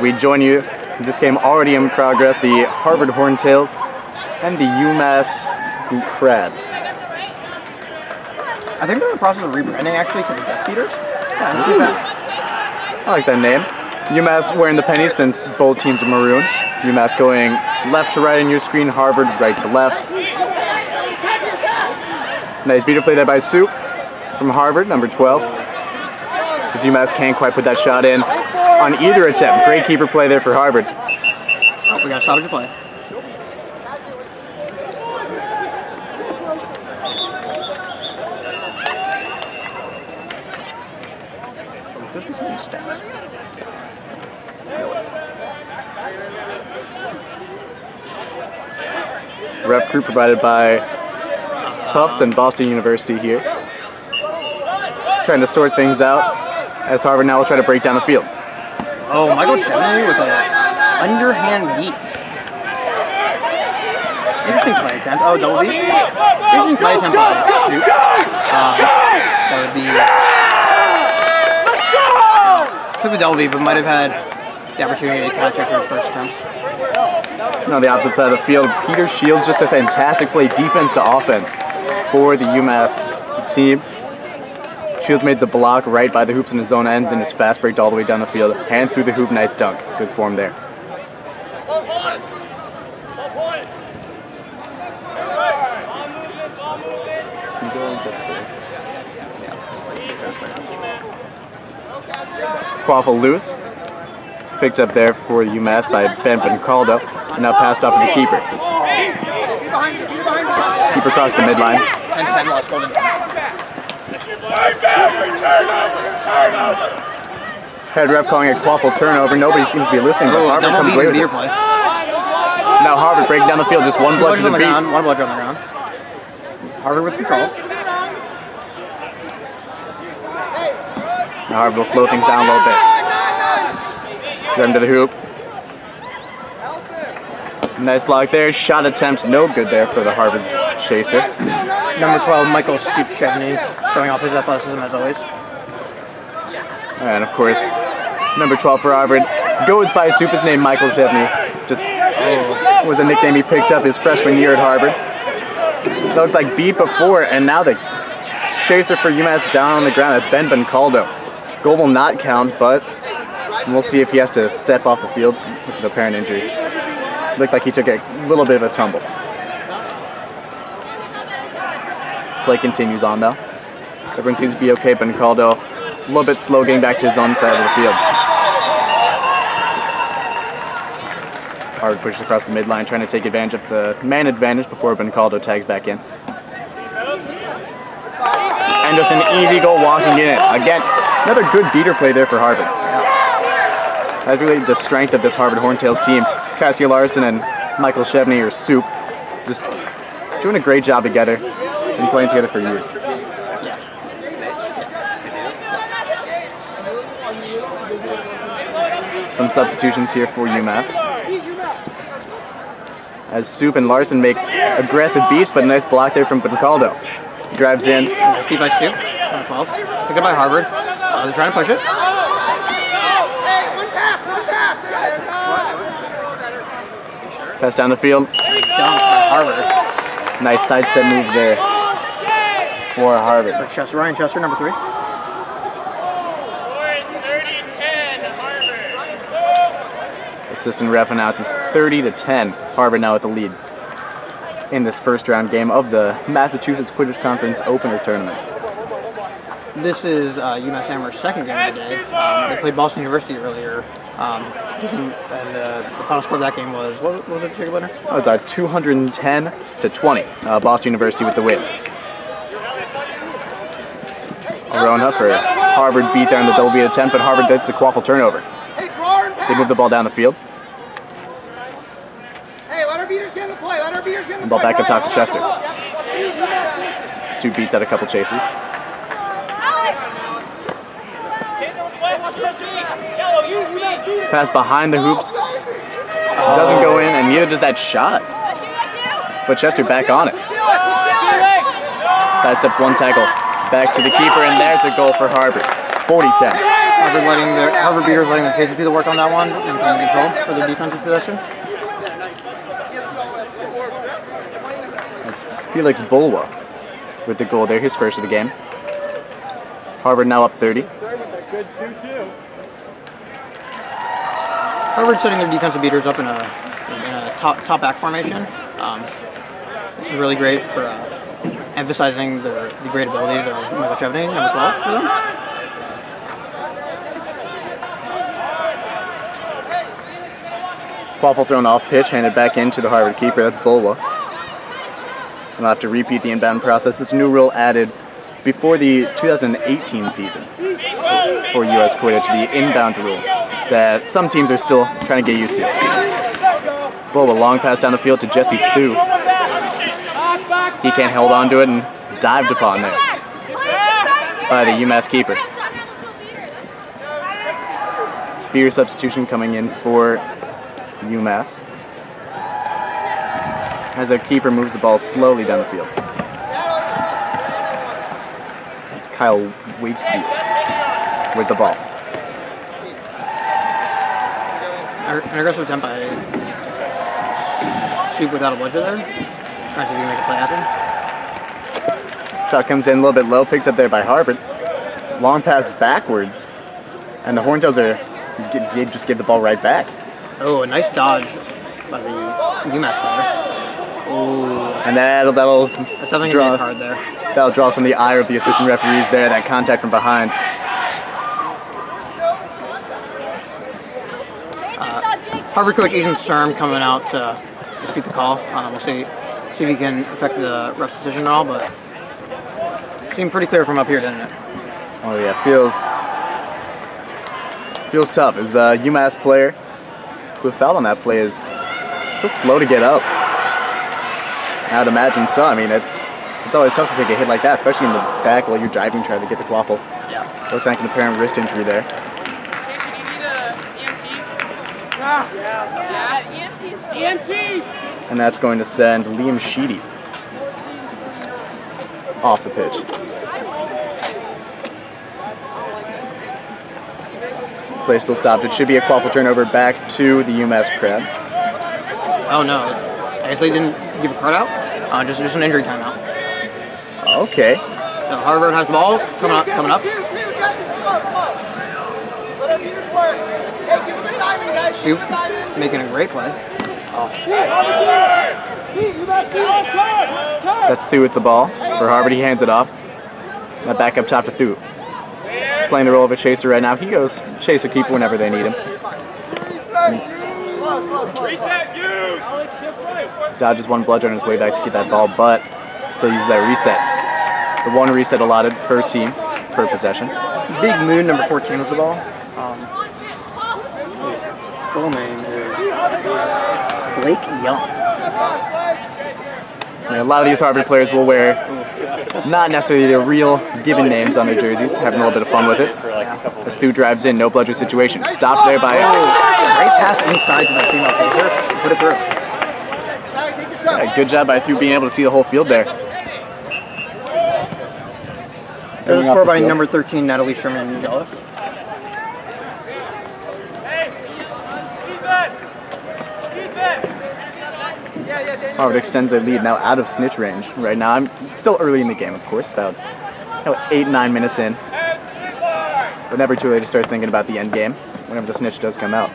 We join you in this game already in progress, the Harvard Horntails and the UMass Crabs. I think they're in the process of rebranding actually to the Death Beaters. Yeah, I see that. I like that name. UMass wearing the pennies since both teams are maroon. UMass going left to right on your screen, Harvard right to left. Nice beater play there by Soup from Harvard, number 12. As UMass can't quite put that shot in on either attempt. Great keeper play there for Harvard. Oh, we got a stoppage of play. Ref crew provided by Tufts and Boston University here. Trying to sort things out as Harvard now will try to break down the field. Oh, Michael Chevney with an underhand beat. Interesting play attempt. Oh, double beat. Interesting play attempt by Soup. That would be... took the double beat, but might have had the opportunity to catch it for his first attempt. And on the opposite side of the field, Peter Shields, just a fantastic play, defense to offense for the UMass team. Shields made the block right by the hoops in his own end, then just fast breaked all the way down the field, hand through the hoop, nice dunk. Good form there. Quaffle loose. Picked up there for UMass by Ben Bencaldo, and now passed off to the keeper. Keeper across the midline. 10-10 lost Golden. Head ref calling a Quaffle turnover. Nobody seems to be listening, but Harvard comes away with it. Now Harvard breaking down the field, just one bludgeon to beat. One bludgeon on the ground. Harvard with control. Now Harvard will slow things down a little bit. Driven to the hoop. Nice block there. Shot attempt, no good there for the Harvard chaser. Number 12, Michael Chevney, showing off his athleticism as always. And of course, number 12 for Harvard goes by Soup. His name Michael Chevney. Just was a nickname he picked up his freshman year at Harvard. Looked like beat before, and now the chaser for UMass down on the ground. That's Ben Bencaldo. Goal will not count, but we'll see if he has to step off the field with an apparent injury. Looked like he took a little bit of a tumble. Play continues on though. Everyone seems to be okay. Bencaldo a little bit slow getting back to his own side of the field. Harvard pushes across the midline, trying to take advantage of the man advantage before Bencaldo tags back in. And just an easy goal walking in. Again, another good beater play there for Harvard. That's really the strength of this Harvard Horntails team. Cassia Larson and Michael Chevney, or Soup, just doing a great job together. Been playing together for years. Some substitutions here for UMass. As Soup and Larson make aggressive beats, but a nice block there from Bencaldo. Drives in. Nice beat by Soup, number 12. Pick up by Harvard. They're trying to push it. Pass down the field. Harvard. Nice sidestep move there for Harvard. Ryan Chester, number 3. Score is 30-10, Harvard. Assistant ref announces 30-10. Harvard now with the lead in this first round game of the Massachusetts Quidditch Conference Opener Tournament. This is UMass Amherst's second game of the day. They played Boston University earlier. And the final score of that game was, what was it, Jacob Winter? It was 210-20. Boston University with the win. Rowing up for Harvard beat there on the double beat attempt, but Harvard gets the Quaffle turnover. They move the ball down the field. And ball back up top to Chester. Sue beats out a couple chasers. Pass behind the hoops. Doesn't go in, and neither does that shot. But Chester back on it. Sidesteps one tackle. Back to the keeper, and there's a goal for Harvard. 40-10. Harvard beaters letting the Chasers do the work on that one and taking control for their defensive possession. That's Felix Bulwa with the goal there, his first of the game. Harvard now up 30. Harvard setting their defensive beaters up in a top back formation. This is really great for emphasizing the great abilities of Michael Chevney, number 12 for them. Quaffle thrown off pitch, handed back into the Harvard keeper. That's Bulwa. And I'll have to repeat the inbound process. This new rule added before the 2018 season for U.S. Quidditch, the inbound rule that some teams are still trying to get used to. Bulwa, long pass down the field to Jesse Thu. He can't hold on to it and dived upon there by the UMass keeper. Beer substitution coming in for UMass as the keeper moves the ball slowly down the field. It's Kyle Wakefield with the ball. An aggressive attempt by Sept without a bludger there. Trying to see if he can make a play happen. Shot comes in a little bit low, picked up there by Harvard. Long pass backwards, and the Horntails just give the ball right back. Oh, a nice dodge by the UMass player. Oh, and that'll that's something draw hard there. That'll draw some of the ire of the assistant referees there. That contact from behind. Harvard coach Ethan Sturm coming out to dispute the call. We'll see if he can affect the ref's decision at all, but it seemed pretty clear from up here, didn't it? Oh yeah, feels tough as the UMass player who was fouled on that play is still slow to get up. I'd imagine so. I mean, it's always tough to take a hit like that, especially in the back while you're driving, trying to get the quaffle. Yeah. Looks like an apparent wrist injury there. EMTs! And that's going to send Liam Sheedy off the pitch. Play still stopped. It should be a quaffle turnover back to the UMass Crabs. Oh no, I guess they didn't give a card out. Just an injury timeout. Okay. So Harvard has the ball coming up. Sept making a great play. Oh. That's Thu with the ball for Harvard. He hands it off. Now back up top to Thu. Playing the role of a chaser right now. He goes chase or keep whenever they need him. Dodges one bludger on his way back to get that ball, but still uses that reset. The one reset allotted per team, per possession. Big Moon, number 14 with the ball. His full name is Blake Young. A lot of these Harvard players will wear not necessarily their real given names on their jerseys, having a little bit of fun with it. As Thu drives in, no bludger situation. Stopped there by great pass inside to the female chaser. Put it through. Yeah, good job by Thu being able to see the whole field there. There's a score by number 13, Natalie Sherman Jealous. Harvard extends their lead now out of snitch range right now. I'm still early in the game, of course, about 8-9 minutes in. But never too late to start thinking about the end game whenever the snitch does come out.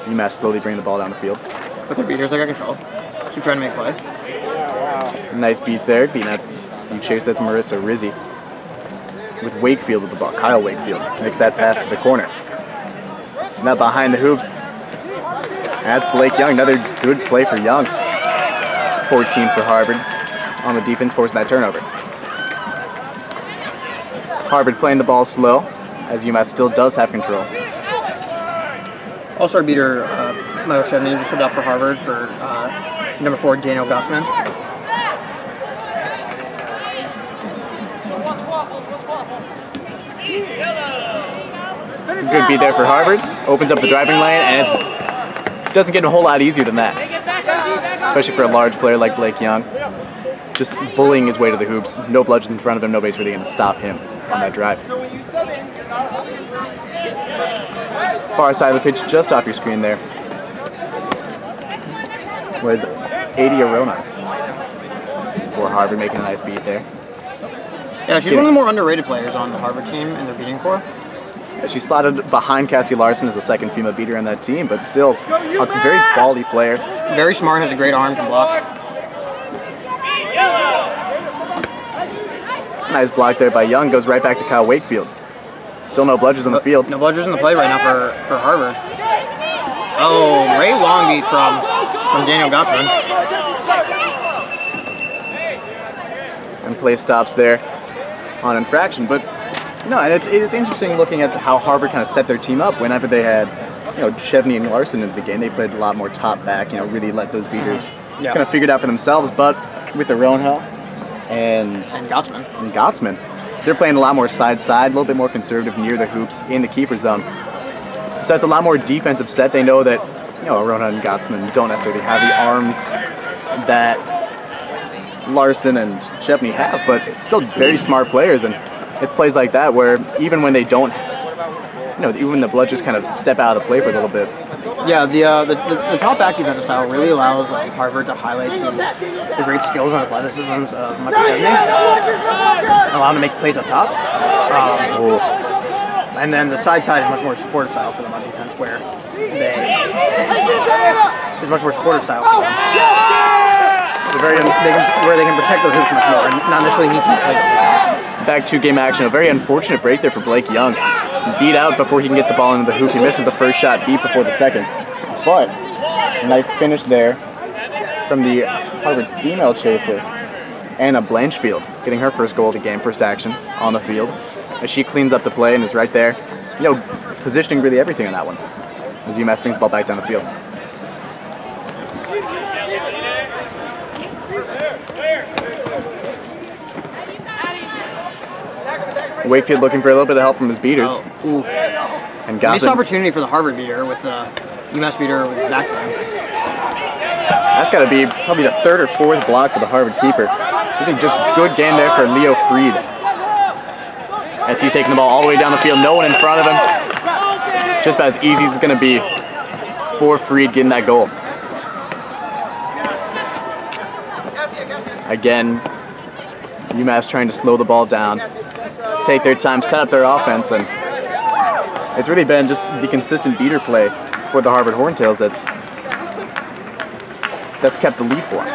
UMass slowly bringing the ball down the field. With their beaters, they got control. She's trying to make plays. Nice beat there, beating out the chase. That's Marissa Rizzi with Wakefield with the ball. Kyle Wakefield makes that pass to the corner. Now behind the hoops, that's Blake Young. Another good play for Young. 14 for Harvard on the defense, forcing that turnover. Harvard playing the ball slow, as UMass still does have control. All-star beater Michael Chevney just stood out for Harvard for number 4, Daniel Gottsman. Good beat there for Harvard. Opens up the driving lane, and it's doesn't get a whole lot easier than that, especially for a large player like Blake Young. Just bullying his way to the hoops. No bludgers in front of him. Nobody's really going to stop him on that drive. Far side of the pitch, just off your screen there, was Adi Arona for Harvard, making a nice beat there. Yeah, she's one of the more underrated players on the Harvard team in their beating core. She slotted behind Cassie Larson as the second female beater on that team, but still a very quality player. Very smart, has a great arm, can block. Nice block there by Young, goes right back to Kyle Wakefield. Still no bludgers on the field. No bludgers in the play right now for Harvard. Oh, great long beat from Daniel Gottsman. And play stops there on infraction, but no, and it's interesting looking at how Harvard kind of set their team up whenever they had, Chevney and Larson into the game. They played a lot more top back, really let those beaters kind of figure it out for themselves, but with Aronha and Gottsman, they're playing a lot more side-side, a little bit more conservative near the hoops in the keeper zone. So it's a lot more defensive set. They know that, Aronha and Gottsman don't necessarily have the arms that Larson and Chevney have, but still very smart players, and it's plays like that where even when they don't, even when the bludgers kind of step out of the play for a little bit. Yeah, the top back defensive style really allows Harvard to highlight the great skills and athleticisms of Michael Chevney, allow him to make plays up top. And then the side is much more supportive style for them on defense, where it's much more supportive style for them. Where they can protect their hoops much more and not necessarily need to make plays on defense. Back two-game action. A very unfortunate break there for Blake Young. Beat out before he can get the ball into the hoop. He misses the first shot, beat before the second. But a nice finish there from the Harvard female chaser, Anna Blanchfield, getting her first goal of the game, first action on the field. As she cleans up the play and is right there, positioning really everything on that one. As UMass brings the ball back down the field. Wakefield looking for a little bit of help from his beaters. And missed opportunity for the Harvard beater with the UMass beater with back to him. That's got to be probably the third or fourth block for the Harvard keeper. I think just good game there for Leo Freed. As he's taking the ball all the way down the field, no one in front of him. Just about as easy as it's going to be for Freed getting that goal. Again, UMass trying to slow the ball down, take their time, set up their offense, and it's really been just the consistent beater play for the Harvard Horntails that's kept the lead for them.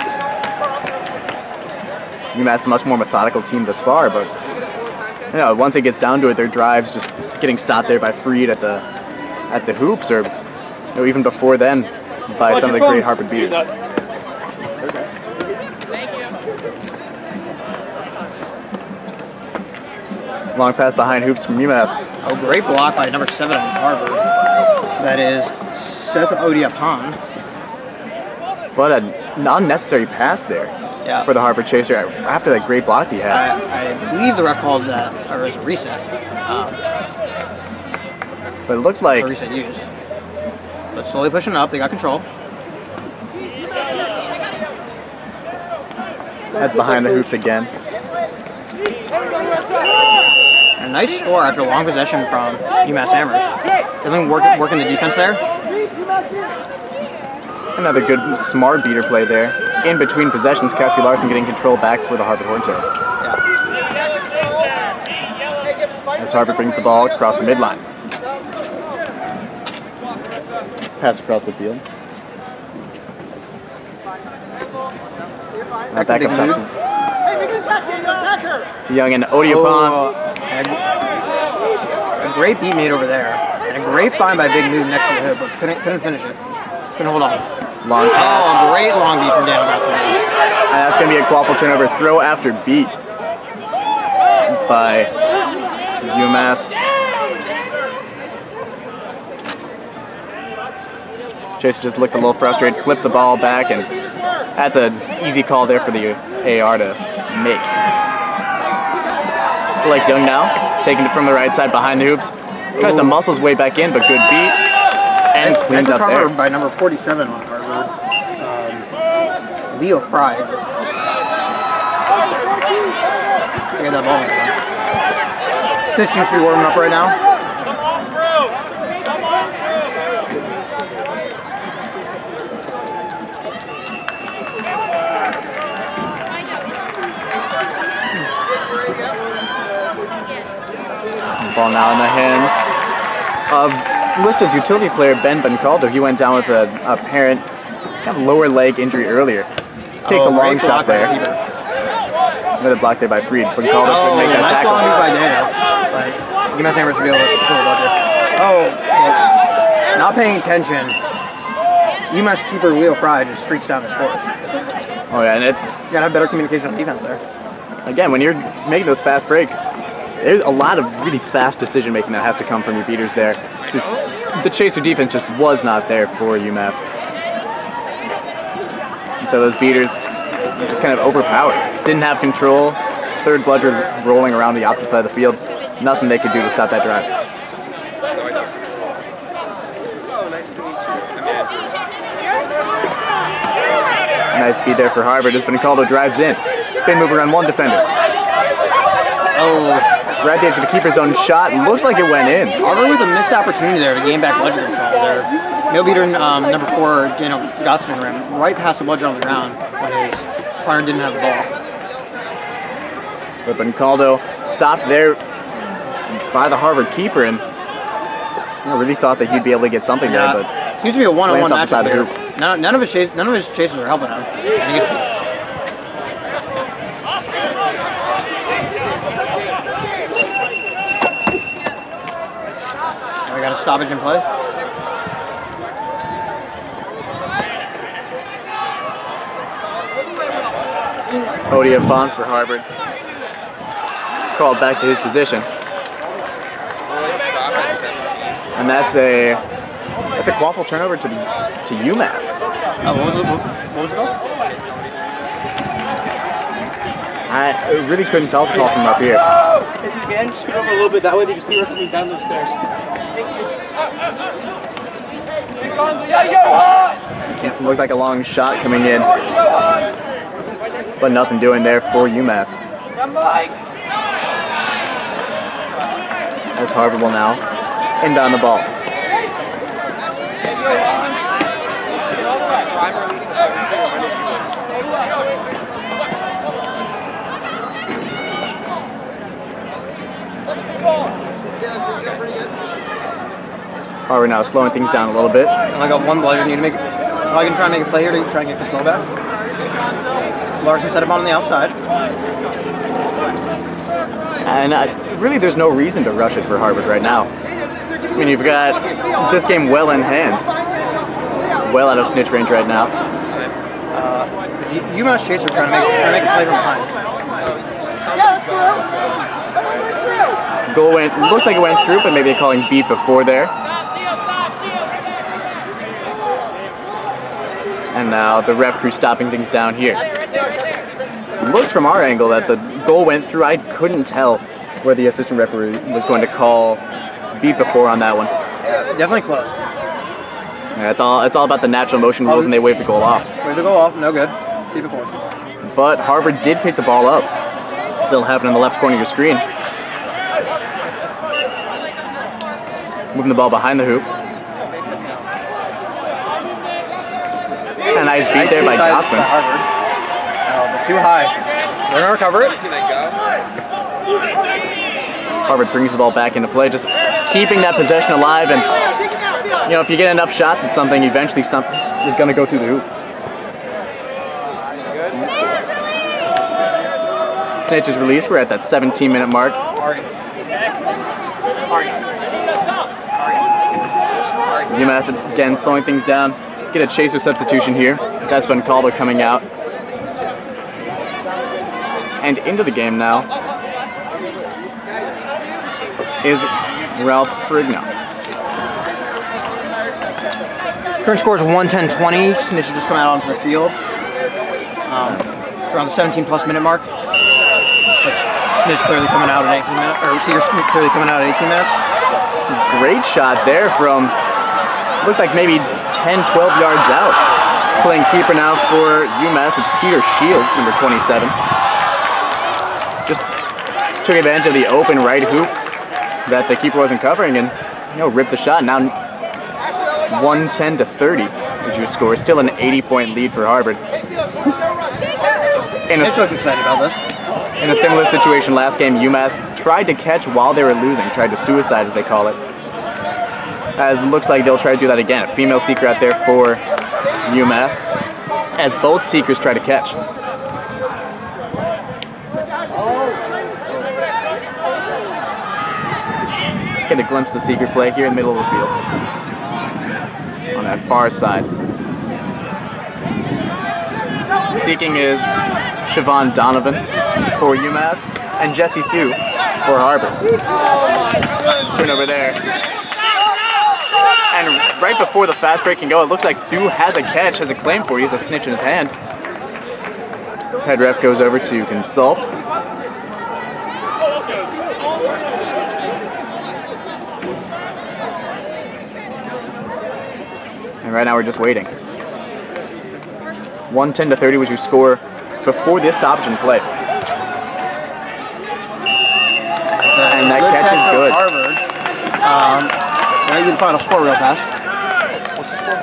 UMass, a much more methodical team thus far, but once it gets down to it, their drives just getting stopped there by Freed at the hoops, or even before then by some of the great Harvard beaters. Long pass behind hoops from UMass. Oh, great block by number 7 on Harvard. That is Seth Odiapan. But an unnecessary pass there for the Harvard chaser after that great block he had. I believe the ref called that as a reset. But it looks like a reset used. But slowly pushing up, they got control. That's behind the hoops again. A nice score after a long possession from UMass Amherst. They've been working the defense there. Another good, smart beater play there. In between possessions, Cassie Larson getting control back for the Harvard Horntails. As Harvard brings the ball across the midline. Pass across the field. Now back up top to Young and Odiapan. A great beat made over there. And a great find by Big Noob next to the hoop, but couldn't finish it. Couldn't hold on. Long pass. Oh, great long beat from Daniel Gottsman. And that's going to be a quaffle turnover. Throw after beat by UMass. Chase just looked a little frustrated, flipped the ball back, and that's an easy call there for the AR to make. Blake Young now, taking it from the right side behind the hoops. Tries to muscle his way back in, but good beat. and cleans up there. By number 47 on Harvard, Leo Fry. Get that ball. Snitch seems to be warming up right now. Come off, bro. Come off, bro. Ball now in the hands of Lista's utility player, Ben Bencaldo. He went down with an apparent kind of lower leg injury earlier. Takes a long shot there. Another block there by Freed. Bencaldo couldn't make that tackle. Nice by Daniel. But UMass Amherst should be able to control the budget. Oh, not paying attention. UMass keeper Leo Fry just streaks down the scores. Oh yeah, and it's... You gotta have better communication on defense there. Again, when you're making those fast breaks, there's a lot of really fast decision making that has to come from your beaters there. The chaser defense just was not there for UMass. And so those beaters just kind of overpowered. Didn't have control. Third bludger rolling around the opposite side of the field. Nothing they could do to stop that drive. Oh, nice to meet you. Nice speed there for Harvard as Bencaldo drives in. Spin move around one defender. Oh, right at the edge of the keeper zone shot. Looks like it went in. Harvard with a missed opportunity there to gain back bludger control there. No beater number 4, Daniel Gottsman, ran right past the bludger on the ground when his partner didn't have the ball. But Bencaldo stopped there by the Harvard keeper, and I really thought that he'd be able to get something there, but seems to be a one-on-one matchup matchup here. None of his chasers are helping him. We got a stoppage in play. Cody Bond for Harvard. Called back to his position. Stop at 17. And that's a quaffle turnover to UMass. Oh, what was it called? I really couldn't tell the call from up here. If you can, scoot over a little bit that way because people are coming down those stairs. Looks like a long shot coming in, but nothing doing there for UMass. As Harvard will now inbound the ball. So I'm released at 17. Harvard now slowing things down a little bit. I got one bludger. Need to make. I can try and make a play here to try and get control back. Larson set him on the outside. And really, there's no reason to rush it for Harvard right now. I mean, you've got this game well in hand. Well out of snitch range right now. UMass chaser trying to make a play from behind. Goal looks like it went through, but maybe calling beat before there. And now the ref crew stopping things down here. Looked from our angle that the goal went through. I couldn't tell where the assistant referee was going to call beat before on that one. Definitely close. Yeah, it's all about the natural motion rules, and they waved the goal off. Waved the goal off, no good. Beat before. But Harvard did pick the ball up. Still happening in the left corner of your screen. Moving the ball behind the hoop. A nice beat there by Gottsman. Too high. They're gonna recover it. Harvard brings the ball back into play, just keeping that possession alive, and you know, if you get enough shot, that something eventually is gonna go through the hoop. Snitch is released. We're at that 17-minute mark. UMass again slowing things down. Get a chaser substitution here. That's Bencaldo coming out. And into the game now is Ralph Frigno. Current score is 110-20. Snitch just come out onto the field. It's around the 17-plus minute mark. But Snitch clearly coming out at 18 minutes, or Seeger clearly coming out at 18 minutes. Great shot there from looked like maybe 10, 12 yards out. Playing keeper now for UMass, it's Peter Shields, number 27. Just took advantage of the open right hoop that the keeper wasn't covering and, ripped the shot. Now 110-30 is your score. Still an 80-point lead for Harvard. I'm so excited about this. In a similar situation last game, UMass tried to catch while they were losing, tried to suicide as they call it. As it looks like they'll try to do that again. A female seeker out there for UMass, as both seekers try to catch. Get a glimpse of the seeker play here in the middle of the field. On that far side. Seeking is Siobhan Donovan for UMass and Jessie Thew for Harvard. Turn over there. And right before the fast break can go, it looks like Thew has a catch, has a claim for it. He has a snitch in his hand. Head ref goes over to consult. And right now we're just waiting. 110-30 was your score before this stoppage in play. And that catch is good. Harvard. Can I give the final score real fast? What's the score?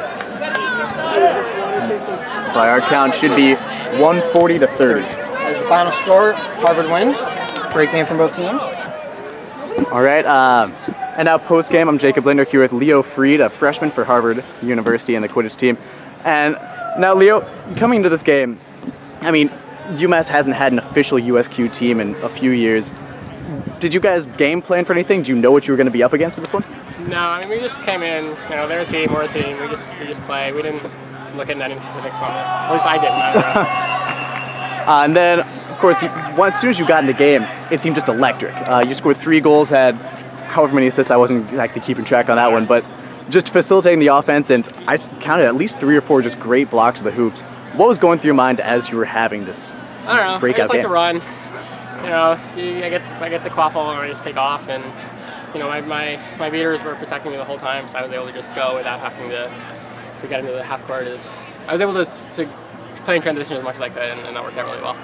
By our count, should be 140-30. As the final score, Harvard wins. Great game from both teams. All right. And now post-game, I'm Jacob Linder here with Leo Freed, a freshman for Harvard University and the Quidditch team. And now, Leo, coming into this game, I mean, UMass hasn't had an official USQ team in a few years. Did you guys game plan for anything? Do you know what you were going to be up against in this one? No, I mean, we just came in, they're a team, we're a team, we just play. We didn't look at any specifics on this. At least I didn't. I don't know. And then, of course, as soon as you got in the game, it seemed just electric. You scored 3 goals, had however many assists, I wasn't exactly keeping track on that one, but just facilitating the offense, and I counted at least 3 or 4 just great blocks of the hoops. What was going through your mind as you were having this I don't know. breakout I just like game? to run. I get the quaffle and I just take off, and my beaters were protecting me the whole time, so I was able to just go without having to get into the half court. I was able to play in transition as much as I could, and that worked out really well.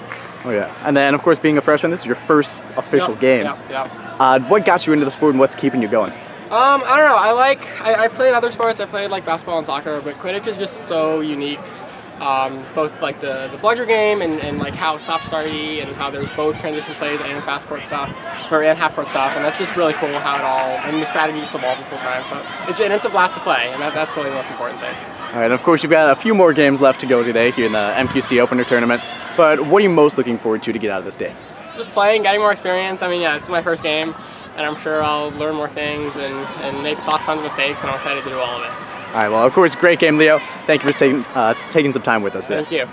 Oh yeah, and then of course being a freshman, this is your first official game. Yep. What got you into the sport and what's keeping you going? I don't know. I played other sports. I played like basketball and soccer, but Quidditch is just so unique. Both like the bludger game and like how stop-starty and how there's both transition plays and fast court stuff, and half court stuff, and that's just really cool how it all, and the strategy just evolves the whole time. So it's a blast to play, and that's really the most important thing. All right, and of course you've got a few more games left to go today here in the MQC Opener tournament, but what are you most looking forward to get out of this day? Just playing, getting more experience. I mean, yeah, it's my first game, and I'm sure I'll learn more things and make tons of mistakes, and I'm excited to do all of it. All right, well, of course, great game, Leo. Thank you for taking some time with us today. Thank you.